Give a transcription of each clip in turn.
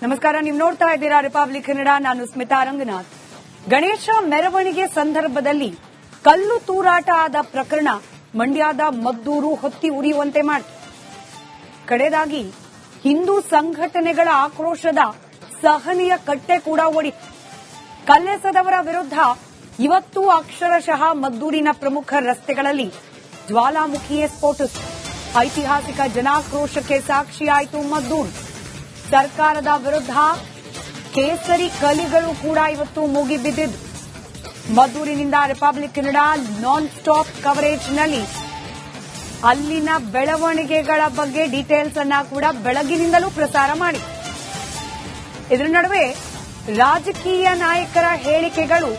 ನಮಸ್ಕಾರ, ನೀವು ನೋಡ್ತಾ ಇದ್ದೀರಾ ರಿಪಬ್ಲಿಕ್ ಕನ್ನಡ. ನಾನು ಸ್ಮಿತಾ ರಂಗನಾಥ್. ಗಣೇಶ ಮೆರವಣಿಗೆ ಸಂದರ್ಭದಲ್ಲಿ ಕಲ್ಲು ತೂರಾಟ ಆದ ಪ್ರಕರಣ ಮಂಡ್ಯದ ಮದ್ದೂರು ಹೊತ್ತಿ ಉರಿಯುವಂತೆ ಮಾಡಿತು. ಕಡೆದಾಗಿ ಹಿಂದೂ ಸಂಘಟನೆಗಳ ಆಕ್ರೋಶದ ಸಹನೆಯ ಕಟ್ಟೆ ಕೂಡ ಒಡೆಯಿತು. ಕಲ್ಲೆಸೆದವರ ವಿರುದ್ಧ ಇವತ್ತು ಅಕ್ಷರಶಃ ಮದ್ದೂರಿನ ಪ್ರಮುಖ ರಸ್ತೆಗಳಲ್ಲಿ ಜ್ವಾಲಾಮುಖಿಯೇ ಸ್ಫೋಟಿಸಿತು. ಐತಿಹಾಸಿಕ ಜನಾಕ್ರೋಶಕ್ಕೆ ಸಾಕ್ಷಿಯಾಯಿತು ಮದ್ದೂರು. ಸರ್ಕಾರದ ವಿರುದ್ಧ ಕೇಸರಿ ಕಲಿಗಳು ಕೂಡ ಇವತ್ತು ಮುಗಿಬಿದ್ದಿದ್ದು. ಮದ್ದೂರಿನಿಂದ ರಿಪಬ್ಲಿಕ್ ಕನ್ನಡ ನಾನ್ ಸ್ಟಾಪ್ ಕವರೇಜ್ನಲ್ಲಿ ಅಲ್ಲಿನ ಬೆಳವಣಿಗೆಗಳ ಬಗ್ಗೆ ಡೀಟೇಲ್ಸ್ ಅನ್ನ ಕೂಡ ಬೆಳಗಿನಿಂದಲೂ ಪ್ರಸಾರ ಮಾಡಿದೆ. ಇದರ ನಡುವೆ ರಾಜಕೀಯ ನಾಯಕರ ಹೇಳಿಕೆಗಳು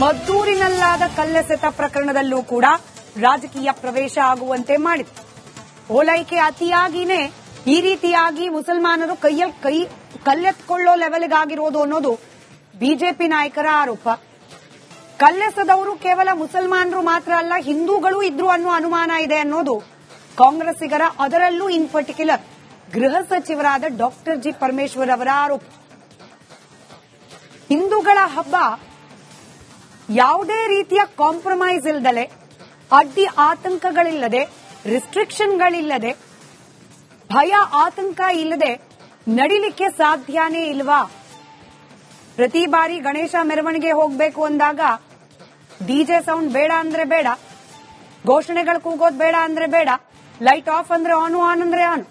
ಮದ್ದೂರಿನಲ್ಲಾದ ಕಲ್ಲೆಸೆತ ಪ್ರಕರಣದಲ್ಲೂ ಕೂಡ ರಾಜಕೀಯ ಪ್ರವೇಶ ಆಗುವಂತೆ ಮಾಡಿದೆ. ಓಲೈಕೆ ಅತಿಯಾಗಿನೇ ಈ ರೀತಿಯಾಗಿ ಮುಸಲ್ಮಾನರು ಕಲ್ಲೆತ್ಕೊಳ್ಳೋ ಲೆವೆಲ್ಗಾಗಿರೋದು ಅನ್ನೋದು ಬಿಜೆಪಿ ನಾಯಕರ ಆರೋಪ. ಕಲ್ಲೆಸೆದವರು ಕೇವಲ ಮುಸಲ್ಮಾನರು ಮಾತ್ರ ಅಲ್ಲ, ಹಿಂದೂಗಳು ಇದ್ರು ಅನ್ನೋ ಅನುಮಾನ ಇದೆ ಅನ್ನೋದು ಕಾಂಗ್ರೆಸ್ಸಿಗರ, ಅದರಲ್ಲೂ ಇನ್ ಪರ್ಟಿಕ್ಯುಲರ್ ಗೃಹ ಸಚಿವರಾದ ಡಾಕ್ಟರ್ ಜಿ ಪರಮೇಶ್ವರ್ ಅವರ ಆರೋಪ. ಹಿಂದೂಗಳ ಹಬ್ಬ ಯಾವುದೇ ರೀತಿಯ ಕಾಂಪ್ರಮೈಸ್ ಇಲ್ಲದೆ, ಅಡ್ಡಿ ಆತಂಕಗಳಿಲ್ಲದೆ, ರಿಸ್ಟ್ರಿಕ್ಷನ್ಗಳಿಲ್ಲದೆ, ಭಯ ಆತಂಕ ಇಲ್ಲದೆ ನಡಿಲಿಕ್ಕೆ ಸಾಧ್ಯನೇ ಇಲ್ವಾ? ಪ್ರತಿ ಬಾರಿ ಗಣೇಶ ಮೆರವಣಿಗೆ ಹೋಗಬೇಕು ಅಂದಾಗ ಡಿಜೆ ಸೌಂಡ್ ಬೇಡ ಅಂದ್ರೆ ಬೇಡ, ಘೋಷಣೆಗಳು ಕೂಗೋದು ಬೇಡ ಅಂದ್ರೆ ಬೇಡ, ಲೈಟ್ ಆಫ್ ಅಂದ್ರೆ ಆನ್, ಆನ್ ಅಂದ್ರೆ ಆನ್,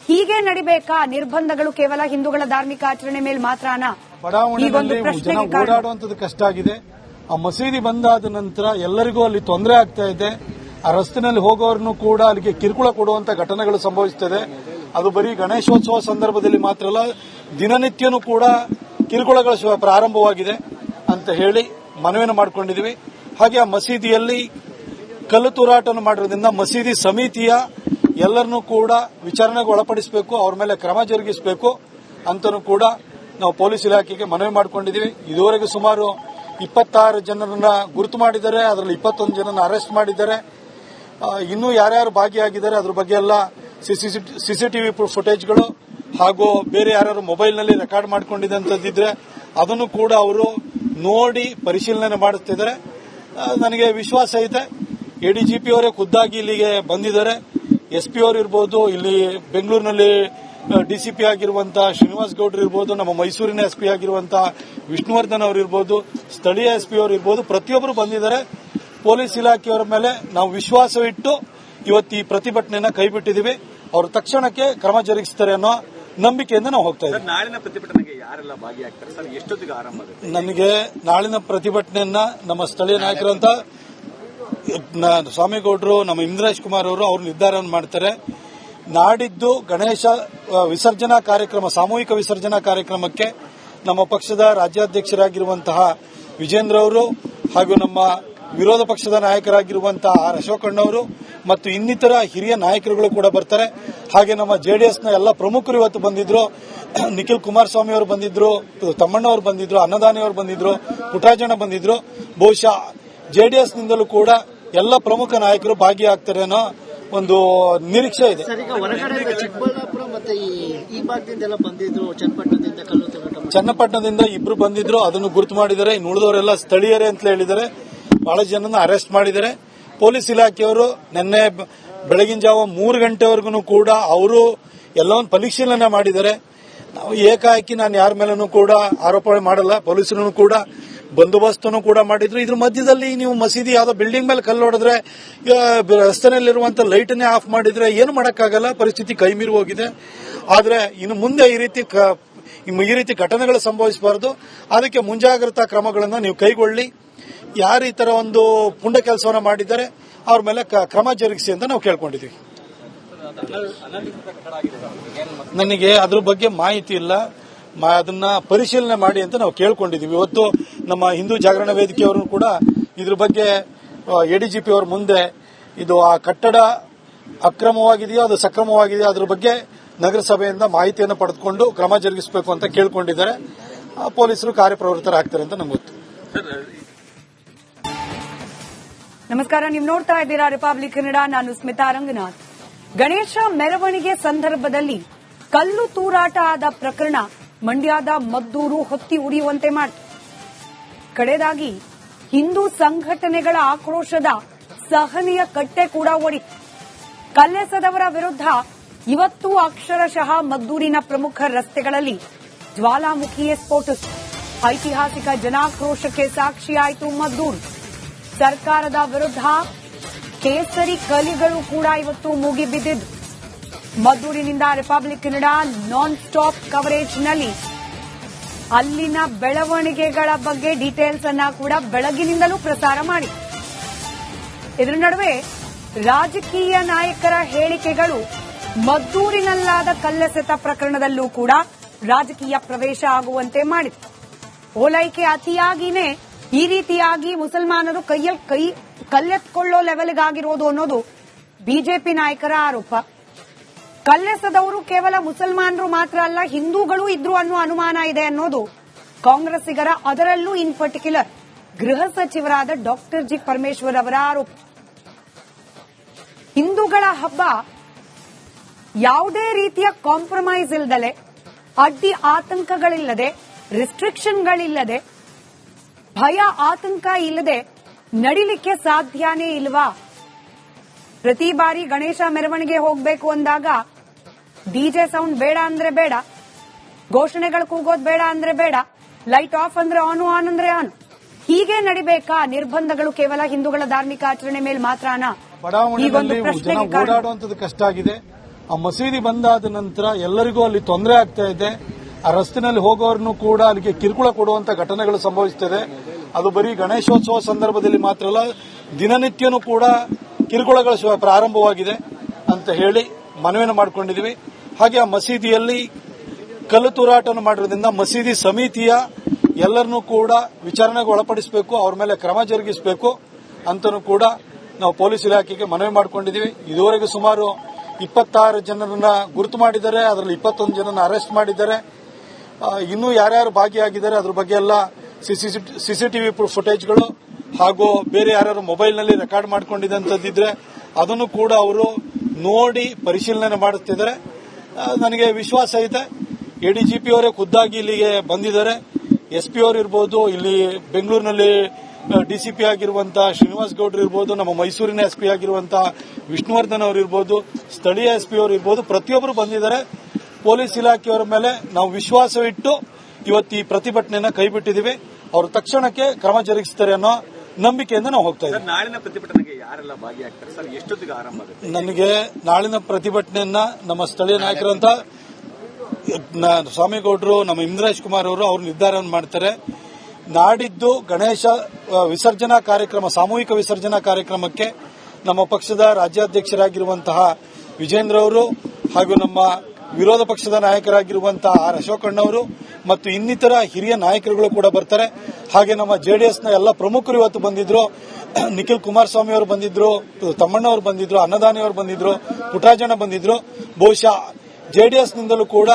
ಹೀಗೆ ನಡಿಬೇಕಾ? ನಿರ್ಬಂಧಗಳು ಕೇವಲ ಹಿಂದೂಗಳ ಧಾರ್ಮಿಕ ಆಚರಣೆ ಮೇಲೆ ಮಾತ್ರನಾ? ಬಡಾವಣೆಯಲ್ಲಿ ಜನ ಓಡಾಡುವಂತದ್ದು ಕಷ್ಟ ಆಗಿದೆ. ಆ ಮಸೀದಿ ಬಂದಾದ ನಂತರ ಎಲ್ಲರಿಗೂ ಅಲ್ಲಿ ತೊಂದರೆ ಆಗ್ತಾ ಇದೆ. ಆ ರಸ್ತೆಯಲ್ಲಿ ಹೋಗೋರನ್ನು ಕೂಡ ಅಲ್ಲಿಗೆ ಕಿರುಕುಳ ಕೊಡುವಂತ ಘಟನೆಗಳು ಸಂಭವಿಸುತ್ತದೆ. ಅದು ಬರೀ ಗಣೇಶೋತ್ಸವ ಸಂದರ್ಭದಲ್ಲಿ ಮಾತ್ರ ಅಲ್ಲ, ದಿನನಿತ್ಯನೂ ಕೂಡ ಕಿರುಕುಳಗಳ ಪ್ರಾರಂಭವಾಗಿದೆ ಅಂತ ಹೇಳಿ ಮನವಿಯನ್ನು ಮಾಡಿಕೊಂಡಿದ್ವಿ. ಹಾಗೆ ಆ ಮಸೀದಿಯಲ್ಲಿ ಕಲ್ಲು ತೂರಾಟವನ್ನು ಮಾಡಿರೋದ್ರಿಂದ ಮಸೀದಿ ಸಮಿತಿಯ ಎಲ್ಲರನ್ನೂ ಕೂಡ ವಿಚಾರಣೆಗೆ ಒಳಪಡಿಸಬೇಕು, ಅವ್ರ ಮೇಲೆ ಕ್ರಮ ಜರುಗಿಸಬೇಕು ಅಂತನೂ ಕೂಡ ನಾವು ಪೊಲೀಸ್ ಇಲಾಖೆಗೆ ಮನವಿ ಮಾಡಿಕೊಂಡಿದ್ವಿ. ಇದುವರೆಗೂ ಸುಮಾರು 26 ಜನರನ್ನ ಗುರುತು ಮಾಡಿದ್ದಾರೆ, ಅದರಲ್ಲಿ 21 ಜನರನ್ನ ಅರೆಸ್ಟ್ ಮಾಡಿದ್ದಾರೆ. ಇನ್ನೂ ಯಾರ್ಯಾರು ಭಾಗಿಯಾಗಿದ್ದಾರೆ ಅದ್ರ ಬಗ್ಗೆ ಎಲ್ಲ ಸಿಸಿಟಿವಿ ಫುಟೇಜ್ಗಳು ಹಾಗೂ ಬೇರೆ ಯಾರು ಮೊಬೈಲ್ನಲ್ಲಿ ರೆಕಾರ್ಡ್ ಮಾಡಿಕೊಂಡಿದ್ದಂಥದ್ದಿದ್ರೆ ಅದನ್ನು ಕೂಡ ಅವರು ನೋಡಿ ಪರಿಶೀಲನೆ ಮಾಡುತ್ತಿದ್ದಾರೆ. ನನಗೆ ವಿಶ್ವಾಸ ಇದೆ, ಎಡಿಜಿಪಿ ಅವರೇ ಖುದ್ದಾಗಿ ಇಲ್ಲಿಗೆ ಬಂದಿದ್ದಾರೆ. ಎಸ್ಪಿ ಅವರು ಇರ್ಬೋದು, ಇಲ್ಲಿ ಬೆಂಗಳೂರಿನಲ್ಲಿ ಡಿಸಿಪಿ ಆಗಿರುವಂತಹ ಶ್ರೀನಿವಾಸ್ ಗೌಡ್ರು ಇರ್ಬೋದು, ನಮ್ಮ ಮೈಸೂರಿನ ಎಸ್ಪಿ ಆಗಿರುವಂತಹ ವಿಷ್ಣುವರ್ಧನ್ ಅವರು ಇರ್ಬೋದು, ಸ್ಥಳೀಯ ಎಸ್ಪಿ ಅವರು ಇರ್ಬೋದು, ಪ್ರತಿಯೊಬ್ಬರು ಬಂದಿದ್ದಾರೆ. ಪೊಲೀಸ್ ಇಲಾಖೆಯವರ ಮೇಲೆ ನಾವು ವಿಶ್ವಾಸವಿಟ್ಟು ಇವತ್ತು ಈ ಪ್ರತಿಭಟನೆಯನ್ನ ಕೈಬಿಟ್ಟಿದ್ದೀವಿ. ಅವರು ತಕ್ಷಣಕ್ಕೆ ಕ್ರಮ ಜರುಗಿಸುತ್ತಾರೆ ಅನ್ನೋ ನಂಬಿಕೆಯಿಂದ ನಾವು ಹೋಗ್ತಾ ಇದ್ದೀವಿ. ನಾಳಿನ ಪ್ರತಿಭಟನೆಗೆ ಯಾರೆಲ್ಲ ಭಾಗಿಯಾಗ್ತಾರೆ ಸರ್? ಎಷ್ಟೊತ್ತಿಗೆ ಆರಂಭ? ನನಗೆ ನಾಳಿನ ಪ್ರತಿಭಟನೆಯನ್ನ ನಮ್ಮ ಸ್ಥಳೀಯ ನಾಯಕರಂತ ಸ್ವಾಮಿಗೌಡರು, ನಮ್ಮ ಇಂದ್ರೇಶ್ ಕುಮಾರ್ ಅವರು ನಿರ್ಧಾರವನ್ನು ಮಾಡ್ತಾರೆ. ನಾಡಿದ್ದು ಗಣೇಶ ವಿಸರ್ಜನಾ ಕಾರ್ಯಕ್ರಮ, ಸಾಮೂಹಿಕ ವಿಸರ್ಜನಾ ಕಾರ್ಯಕ್ರಮಕ್ಕೆ ನಮ್ಮ ಪಕ್ಷದ ರಾಜ್ಯಾಧ್ಯಕ್ಷರಾಗಿರುವಂತಹ ವಿಜೇಂದ್ರ ಅವರು ಹಾಗೂ ನಮ್ಮ ವಿರೋಧ ಪಕ್ಷದ ನಾಯಕರಾಗಿರುವಂತಹ ಆರ್ ಅಶೋಕಣ್ಣವರು ಮತ್ತು ಇನ್ನಿತರ ಹಿರಿಯ ನಾಯಕರುಗಳು ಕೂಡ ಬರ್ತಾರೆ. ಹಾಗೆ ನಮ್ಮ ಜೆಡಿಎಸ್ನ ಎಲ್ಲ ಪ್ರಮುಖರು ಇವತ್ತು ಬಂದಿದ್ರು. ನಿಖಿಲ್ ಕುಮಾರಸ್ವಾಮಿ ಅವರು ಬಂದಿದ್ರು, ತಮ್ಮಣ್ಣವರು ಬಂದಿದ್ರು, ಅನ್ನದಾನಿ ಅವರು ಬಂದಿದ್ರು, ಪುಟ್ಟರಾಜಣ್ಣ ಬಂದಿದ್ರು. ಬಹುಶಃ ಜೆಡಿಎಸ್ನಿಂದಲೂ ಕೂಡ ಎಲ್ಲ ಪ್ರಮುಖ ನಾಯಕರು ಭಾಗಿಯಾಗ್ತಾರೆ ಅನ್ನೋ ಒಂದು ನಿರೀಕ್ಷೆ ಇದೆ. ಚಿಕ್ಕಬಳ್ಳಾಪುರ ಮತ್ತೆ ಈ ಭಾಗದಿಂದ ಬಂದಿದ್ರು, ಚನ್ನಪಟ್ಟಣದಿಂದ ಇಬ್ರು ಬಂದಿದ್ರು, ಅದನ್ನು ಗುರುತು ಮಾಡಿದ್ದಾರೆ. ಇನ್ನು ಉಳಿದವರೆಲ್ಲ ಸ್ಥಳೀಯರೇ ಅಂತ ಹೇಳಿದ್ದಾರೆ. ಬಹಳ ಜನನ ಅರೆಸ್ಟ್ ಮಾಡಿದ್ದಾರೆ. ಪೊಲೀಸ್ ಇಲಾಖೆಯವರು ನಿನ್ನೆ ಬೆಳಗಿನ ಜಾವ 3 ಗಂಟೆವರೆಗೂ ಕೂಡ ಅವರು ಎಲ್ಲವನ್ನು ಪರಿಶೀಲನೆ ಮಾಡಿದ್ದಾರೆ. ನಾವು ಏಕಾಏಕಿ ನಾನು ಯಾರ ಮೇಲೂ ಕೂಡ ಆರೋಪ ಮಾಡಲ್ಲ. ಪೊಲೀಸರು ಕೂಡ ಬಂದೋಬಸ್ತನ್ನು ಕೂಡ ಮಾಡಿದ್ರು. ಇದ್ರ ಮಧ್ಯದಲ್ಲಿ ನೀವು ಮಸೀದಿ ಯಾವ್ದೋ ಬಿಲ್ಡಿಂಗ್ ಮೇಲೆ ಕಲ್ಲು ಹೊಡೆದ್ರೆ, ರಸ್ತೆನಲ್ಲಿರುವಂತ ಲೈಟ್ನೇ ಆಫ್ ಮಾಡಿದ್ರೆ ಏನು ಮಾಡಕ್ಕಾಗಲ್ಲ. ಪರಿಸ್ಥಿತಿ ಕೈ ಮೀರಿ ಹೋಗಿದೆ. ಆದ್ರೆ ಇನ್ನು ಮುಂದೆ ಈ ರೀತಿ ಘಟನೆಗಳು ಸಂಭವಿಸಬಾರದು. ಅದಕ್ಕೆ ಮುಂಜಾಗ್ರತಾ ಕ್ರಮಗಳನ್ನು ನೀವು ಕೈಗೊಳ್ಳಿ. ಯಾರು ಈ ತರ ಒಂದು ಪುಂಡ ಕೆಲಸವನ್ನ ಮಾಡಿದ್ದಾರೆ ಅವ್ರ ಮೇಲೆ ಕ್ರಮ ಜರುಗಿಸಿ ಅಂತ ನಾವು ಕೇಳ್ಕೊಂಡಿದ್ದೀವಿ. ನನಗೆ ಅದ್ರ ಬಗ್ಗೆ ಮಾಹಿತಿ ಇಲ್ಲ, ಅದನ್ನ ಪರಿಶೀಲನೆ ಮಾಡಿ ಅಂತ ನಾವು ಕೇಳ್ಕೊಂಡಿದ್ದೀವಿ. ಇವತ್ತು ನಮ್ಮ ಹಿಂದೂ ಜಾಗರಣ ವೇದಿಕೆಯವರು ಕೂಡ ಇದ್ರ ಬಗ್ಗೆ ಎಡಿಜಿಪಿ ಅವರ ಮುಂದೆ ಇದು ಆ ಕಟ್ಟಡ ಅಕ್ರಮವಾಗಿದೆಯೋ ಅದು ಸಕ್ರಮವಾಗಿದೆಯೋ ಅದ್ರ ಬಗ್ಗೆ ನಗರಸಭೆಯಿಂದ ಮಾಹಿತಿಯನ್ನು ಪಡೆದುಕೊಂಡು ಕ್ರಮ ಜರುಗಿಸಬೇಕು ಅಂತ ಕೇಳ್ಕೊಂಡಿದ್ದಾರೆ. ಪೊಲೀಸರು ಕಾರ್ಯಪ್ರವೃತ್ತರಾಗ್ತಾರೆ ಅಂತ ನಮ್ಗೆ ಗೊತ್ತು. ನಮಸ್ಕಾರ, ನೀವು ನೋಡ್ತಾ ಇದ್ದೀರಾ ರಿಪಬ್ಲಿಕ್ ಕನ್ನಡ. ನಾನು ಸ್ಮಿತಾ ರಂಗನಾಥ್. ಗಣೇಶ ಮೆರವಣಿಗೆ ಸಂದರ್ಭದಲ್ಲಿ ಕಲ್ಲು ತೂರಾಟ ಆದ ಪ್ರಕರಣ ಮಂಡ್ಯದ ಮದ್ದೂರು ಹೊತ್ತಿ ಉರಿಯುವಂತೆ ಮಾಡಿತು. ಕಡೆದಾಗಿ ಹಿಂದೂ ಸಂಘಟನೆಗಳ ಆಕ್ರೋಶದ ಸಹನೆಯ ಕಟ್ಟೆ ಕೂಡ ಒಡೆಯಿತು. ಕಲ್ಲೆಸೆದವರ ವಿರುದ್ಧ ಇವತ್ತು ಅಕ್ಷರಶಃ ಮದ್ದೂರಿನ ಪ್ರಮುಖ ರಸ್ತೆಗಳಲ್ಲಿ ಜ್ವಾಲಾಮುಖಿಯೇ ಸ್ಫೋಟಿಸಿತು. ಐತಿಹಾಸಿಕ ಜನಾಕ್ರೋಶಕ್ಕೆ ಸಾಕ್ಷಿಯಾಯಿತು ಮದ್ದೂರು. ಸರ್ಕಾರದ ವಿರುದ್ಧ ಕೇಸರಿ ಕಲಿಗಳು ಕೂಡ ಇವತ್ತು ಮುಗಿಬಿದ್ದಿದ್ದು. ಮದ್ದೂರಿನಿಂದ ರಿಪಬ್ಲಿಕ್ ಕನ್ನಡ ನಾನ್ ಸ್ಟಾಪ್ ಕವರೇಜ್ನಲ್ಲಿ ಅಲ್ಲಿನ ಬೆಳವಣಿಗೆಗಳ ಬಗ್ಗೆ ಡೀಟೇಲ್ಸ್ ಅನ್ನ ಕೂಡ ಬೆಳಗಿನಿಂದಲೂ ಪ್ರಸಾರ ಮಾಡಿ. ಇದರ ನಡುವೆ ರಾಜಕೀಯ ನಾಯಕರ ಹೇಳಿಕೆಗಳು ಮದ್ದೂರಿನಲ್ಲಾದ ಕಲ್ಲೆಸೆತ ಪ್ರಕರಣದಲ್ಲೂ ಕೂಡ ರಾಜಕೀಯ ಪ್ರವೇಶ ಆಗುವಂತೆ ಮಾಡಿತು. ಓಲೈಕೆ ಅತಿಯಾಗಿನೇ ಈ ರೀತಿಯಾಗಿ ಮುಸಲ್ಮಾನರು ಕಲ್ಲೆತ್ಕೊಳ್ಳೋ ಲೆವೆಲ್ಗಾಗಿರೋದು ಅನ್ನೋದು ಬಿಜೆಪಿ ನಾಯಕರ ಆರೋಪ. ಕಲ್ಲೆಸೆದವರು ಕೇವಲ ಮುಸಲ್ಮಾನರು ಮಾತ್ರ ಅಲ್ಲ, ಹಿಂದೂಗಳು ಇದ್ರು ಅನ್ನೋ ಅನುಮಾನ ಇದೆ ಅನ್ನೋದು ಕಾಂಗ್ರೆಸ್ಸಿಗರ, ಅದರಲ್ಲೂ ಇನ್ ಪರ್ಟಿಕ್ಯುಲರ್ ಗೃಹ ಸಚಿವರಾದ ಡಾಕ್ಟರ್ ಜಿ ಪರಮೇಶ್ವರ್ ಅವರ ಆರೋಪ. ಹಿಂದೂಗಳ ಹಬ್ಬ ಯಾವುದೇ ರೀತಿಯ ಕಾಂಪ್ರಮೈಸ್ ಇಲ್ಲದಲೆ, ಅಡ್ಡಿ ಆತಂಕಗಳಿಲ್ಲದೆ, ರಿಸ್ಟ್ರಿಕ್ಷನ್ಗಳಿಲ್ಲದೆ, ಭಯ ಆತಂಕ ಇಲ್ಲದೆ ನಡಿಲಿಕ್ಕೆ ಸಾಧ್ಯನೇ ಇಲ್ವಾ? ಪ್ರತಿ ಬಾರಿ ಗಣೇಶ ಮೆರವಣಿಗೆ ಹೋಗಬೇಕು ಅಂದಾಗ ಡಿಜೆ ಸೌಂಡ್ ಬೇಡ ಅಂದ್ರೆ ಬೇಡ, ಘೋಷಣೆಗಳು ಕೂಗೋದು ಬೇಡ ಅಂದ್ರೆ ಬೇಡ, ಲೈಟ್ ಆಫ್ ಅಂದ್ರೆ ಆನ್, ಆನ್ ಅಂದ್ರೆ ಆನ್, ಹೀಗೆ ನಡಿಬೇಕಾ? ನಿರ್ಬಂಧಗಳು ಕೇವಲ ಹಿಂದೂಗಳ ಧಾರ್ಮಿಕ ಆಚರಣೆ ಮೇಲೆ ಮಾತ್ರನಾ? ಬಡಾವಣೆಯಲ್ಲಿ ಜನ ಓಡಾಡುವಂತದ್ದು ಕಷ್ಟ ಆಗಿದೆ. ಆ ಮಸೀದಿ ಬಂದಾದ ನಂತರ ಎಲ್ಲರಿಗೂ ಅಲ್ಲಿ ತೊಂದರೆ ಆಗ್ತಾ ಇದೆ. ಆ ರಸ್ತೆಯಲ್ಲಿ ಹೋಗೋರನ್ನು ಕೂಡ ಅಲ್ಲಿಗೆ ಕಿರುಕುಳ ಕೊಡುವಂತ ಘಟನೆಗಳು ಸಂಭವಿಸುತ್ತದೆ. ಅದು ಬರೀ ಗಣೇಶೋತ್ಸವ ಸಂದರ್ಭದಲ್ಲಿ ಮಾತ್ರ ಅಲ್ಲ, ದಿನನಿತ್ಯನೂ ಕೂಡ ಕಿರುಕುಳಗಳು ಪ್ರಾರಂಭವಾಗಿದೆ ಅಂತ ಹೇಳಿ ಮನವಿಯನ್ನು ಮಾಡಿಕೊಂಡಿದ್ದೀವಿ. ಹಾಗೆ ಆ ಮಸೀದಿಯಲ್ಲಿ ಕಲ್ಲು ತೂರಾಟವನ್ನು ಮಾಡಿರೋದ್ರಿಂದ ಮಸೀದಿ ಸಮಿತಿಯ ಎಲ್ಲರನ್ನೂ ಕೂಡ ವಿಚಾರಣೆಗೆ ಒಳಪಡಿಸಬೇಕು, ಅವ್ರ ಮೇಲೆ ಕ್ರಮ ಜರುಗಿಸಬೇಕು ಅಂತನೂ ಕೂಡ ನಾವು ಪೊಲೀಸ್ ಇಲಾಖೆಗೆ ಮನವಿ ಮಾಡಿಕೊಂಡಿದ್ದೀವಿ. ಇದುವರೆಗೂ ಸುಮಾರು 26 ಜನರನ್ನ ಗುರುತು ಮಾಡಿದ್ದಾರೆ, ಅದರಲ್ಲಿ 21 ಜನರನ್ನ ಅರೆಸ್ಟ್ ಮಾಡಿದ್ದಾರೆ. ಇನ್ನೂ ಯಾರ್ಯಾರು ಭಾಗಿಯಾಗಿದ್ದಾರೆ ಅದ್ರ ಬಗ್ಗೆ ಎಲ್ಲ ಸಿಸಿಟಿವಿ ಫುಟೇಜ್ಗಳು ಹಾಗೂ ಬೇರೆ ಯಾರು ಮೊಬೈಲ್ನಲ್ಲಿ ರೆಕಾರ್ಡ್ ಮಾಡ್ಕೊಂಡಿದ್ದಂಥದ್ದಿದ್ರೆ ಅದನ್ನು ಕೂಡ ಅವರು ನೋಡಿ ಪರಿಶೀಲನೆ ಮಾಡುತ್ತಿದ್ದಾರೆ. ನನಗೆ ವಿಶ್ವಾಸ ಇದೆ, ಎಡಿಜಿಪಿ ಅವರೇ ಖುದ್ದಾಗಿ ಇಲ್ಲಿಗೆ ಬಂದಿದ್ದಾರೆ. ಎಸ್ಪಿ ಅವರು ಇರ್ಬೋದು, ಇಲ್ಲಿ ಬೆಂಗಳೂರಿನಲ್ಲಿ ಡಿಸಿಪಿ ಆಗಿರುವಂತಹ ಶ್ರೀನಿವಾಸ್ ಗೌಡ್ರು ಇರ್ಬೋದು, ನಮ್ಮ ಮೈಸೂರಿನ ಎಸ್ಪಿ ಆಗಿರುವಂತಹ ವಿಷ್ಣುವರ್ಧನ್ ಅವರು ಇರ್ಬೋದು, ಸ್ಥಳೀಯ ಎಸ್ಪಿ ಅವರು ಇರ್ಬೋದು, ಪ್ರತಿಯೊಬ್ಬರು ಬಂದಿದ್ದಾರೆ. ಪೊಲೀಸ್ ಇಲಾಖೆಯವರ ಮೇಲೆ ನಾವು ವಿಶ್ವಾಸವಿಟ್ಟು ಇವತ್ತು ಈ ಪ್ರತಿಭಟನೆಯನ್ನ ಕೈಬಿಟ್ಟಿದ್ದೀವಿ. ಅವರು ತಕ್ಷಣಕ್ಕೆ ಕ್ರಮ ಜರುಗಿಸುತ್ತಾರೆ ಅನ್ನೋ ನಂಬಿಕೆಯಿಂದ ನಾವು ಹೋಗ್ತಾ ಇದ್ದೀವಿ. ನಾಳಿನ ಪ್ರತಿಭಟನೆಗೆ ಯಾರೆಲ್ಲ ಭಾಗಿಯಾಗ್ತಾರೆ ಸರ್? ಎಷ್ಟೊತ್ತಿಗೆ ಆರಂಭ ಆಗುತ್ತೆ? ನನಗೆ ನಾಳಿನ ಪ್ರತಿಭಟನೆಯನ್ನ ನಮ್ಮ ಸ್ಥಳೀಯ ನಾಯಕರಂತ ಸ್ವಾಮಿಗೌಡರು, ನಮ್ಮ ಇಂದ್ರಾಜ್ ಕುಮಾರ್ ಅವರು ನಿರ್ಧಾರವನ್ನು ಮಾಡ್ತಾರೆ. ನಾಡಿದ್ದು ಗಣೇಶ ವಿಸರ್ಜನಾ ಕಾರ್ಯಕ್ರಮ, ಸಾಮೂಹಿಕ ವಿಸರ್ಜನಾ ಕಾರ್ಯಕ್ರಮಕ್ಕೆ ನಮ್ಮ ಪಕ್ಷದ ರಾಜ್ಯಾಧ್ಯಕ್ಷರಾಗಿರುವಂತಹ ವಿಜೇಂದ್ರ ಅವರು ಹಾಗೂ ನಮ್ಮ ವಿರೋಧ ಪಕ್ಷದ ನಾಯಕರಾಗಿರುವಂತಹ ಆರ್ ಅಶೋಕಣ್ಣವರು ಮತ್ತು ಇನ್ನಿತರ ಹಿರಿಯ ನಾಯಕರುಗಳು ಕೂಡ ಬರ್ತಾರೆ. ಹಾಗೆ ನಮ್ಮ ಜೆಡಿಎಸ್ನ ಎಲ್ಲ ಪ್ರಮುಖರು ಇವತ್ತು ಬಂದಿದ್ರು. ನಿಖಿಲ್ ಕುಮಾರಸ್ವಾಮಿ ಅವರು ಬಂದಿದ್ರು, ತಮ್ಮಣ್ಣವರು ಬಂದಿದ್ರು, ಅನ್ನದಾನಿ ಅವರು ಬಂದಿದ್ರು, ಪುಟ್ಟರಾಜಣ್ಣ ಬಂದಿದ್ರು. ಬಹುಶಃ ಜೆಡಿಎಸ್ನಿಂದಲೂ ಕೂಡ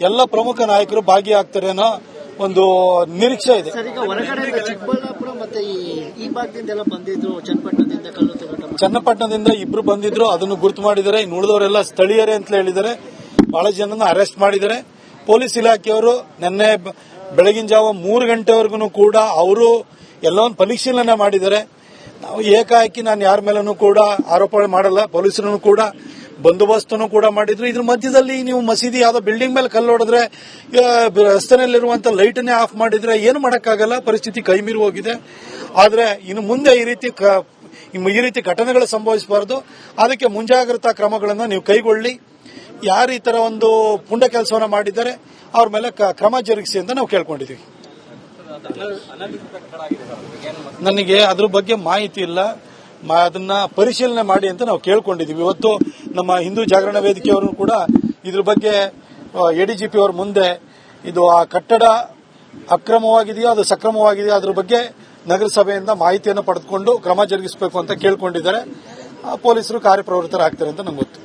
ಎಲ್ಲ ಪ್ರಮುಖ ನಾಯಕರು ಭಾಗಿಯಾಗ್ತಾರೆ ಅನ್ನೋ ಒಂದು ನಿರೀಕ್ಷೆ ಇದೆ. ಸರ್, ಈಗ ಹೊರಗಡೆ ಚಿಕ್ಕಬಳ್ಳಾಪುರ ಮತ್ತೆ ಈ ಭಾಗದಿಂದ ಬಂದಿದ್ರು, ಚನ್ನಪಟ್ಟಣದಿಂದ ಕಲ್ಲು ತೂರಾಟ, ಚನ್ನಪಟ್ಟಣದಿಂದ ಇಬ್ರು ಬಂದಿದ್ರು, ಅದನ್ನು ಗುರುತು ಮಾಡಿದ್ದಾರೆ. ಇನ್ನು ಉಳಿದವರೆಲ್ಲ ಸ್ಥಳೀಯರೇ ಅಂತ ಹೇಳಿದ್ದಾರೆ. ಬಹಳ ಜನರನ್ನ ಅರೆಸ್ಟ್ ಮಾಡಿದ್ದಾರೆ. ಪೊಲೀಸ್ ಇಲಾಖೆಯವರು ನಿನ್ನೆ ಬೆಳಗಿನ ಜಾವ 3 ಗಂಟೆವರೆಗೂ ಕೂಡ ಅವರು ಎಲ್ಲವನ್ನು ಪರಿಶೀಲನೆ ಮಾಡಿದ್ದಾರೆ. ನಾವು ಏಕಾಏಕಿ ನಾನು ಯಾರ ಮೇಲೂ ಕೂಡ ಆರೋಪ ಮಾಡಲ್ಲ. ಪೊಲೀಸರನ್ನು ಕೂಡ ಬಂದೋಬಸ್ತನ್ನು ಕೂಡ ಮಾಡಿದ್ರು. ಇದ್ರ ಮಧ್ಯದಲ್ಲಿ ನೀವು ಮಸೀದಿ ಯಾವ್ದೋ ಬಿಲ್ಡಿಂಗ್ ಮೇಲೆ ಕಲ್ಲು ಹೊಡೆದ್ರೆ, ರಸ್ತೆನಲ್ಲಿರುವಂತ ಲೈಟನ್ನೇ ಆಫ್ ಮಾಡಿದ್ರೆ ಏನು ಮಾಡಕ್ಕಾಗಲ್ಲ. ಪರಿಸ್ಥಿತಿ ಕೈಮೀರಿ ಹೋಗಿದೆ. ಆದ್ರೆ ಇನ್ನು ಮುಂದೆ ಈ ರೀತಿ ಘಟನೆಗಳು ಸಂಭವಿಸಬಾರದು. ಅದಕ್ಕೆ ಮುಂಜಾಗ್ರತಾ ಕ್ರಮಗಳನ್ನು ನೀವು ಕೈಗೊಳ್ಳಿ. ಯಾರು ಈ ತರ ಒಂದು ಪುಂಡ ಕೆಲಸವನ್ನ ಮಾಡಿದ್ದಾರೆ ಅವ್ರ ಮೇಲೆ ಕ್ರಮ ಜರುಗಿಸಿ ಅಂತ ನಾವು ಕೇಳ್ಕೊಂಡಿದ್ದೀವಿ. ನನಗೆ ಅದ್ರ ಬಗ್ಗೆ ಮಾಹಿತಿ ಇಲ್ಲ, ಅದನ್ನ ಪರಿಶೀಲನೆ ಮಾಡಿ ಅಂತ ನಾವು ಕೇಳ್ಕೊಂಡಿದ್ದೀವಿ. ಇವತ್ತು ನಮ್ಮ ಹಿಂದೂ ಜಾಗರಣ ವೇದಿಕೆಯವರು ಕೂಡ ಇದ್ರ ಬಗ್ಗೆ ಎಡಿಜಿಪಿ ಅವರ ಮುಂದೆ ಇದು ಆ ಕಟ್ಟಡ ಅಕ್ರಮವಾಗಿದೆಯೋ ಅದು ಸಕ್ರಮವಾಗಿದೆಯೋ ಅದ್ರ ಬಗ್ಗೆ ನಗರಸಭೆಯಿಂದ ಮಾಹಿತಿಯನ್ನು ಪಡೆದುಕೊಂಡು ಕ್ರಮ ಜರುಗಿಸಬೇಕು ಅಂತ ಕೇಳ್ಕೊಂಡಿದ್ದಾರೆ. ಪೊಲೀಸರು ಕಾರ್ಯಪ್ರವೃತ್ತರಾಗ್ತಾರೆ ಅಂತ ನಂಗೆ ಗೊತ್ತು.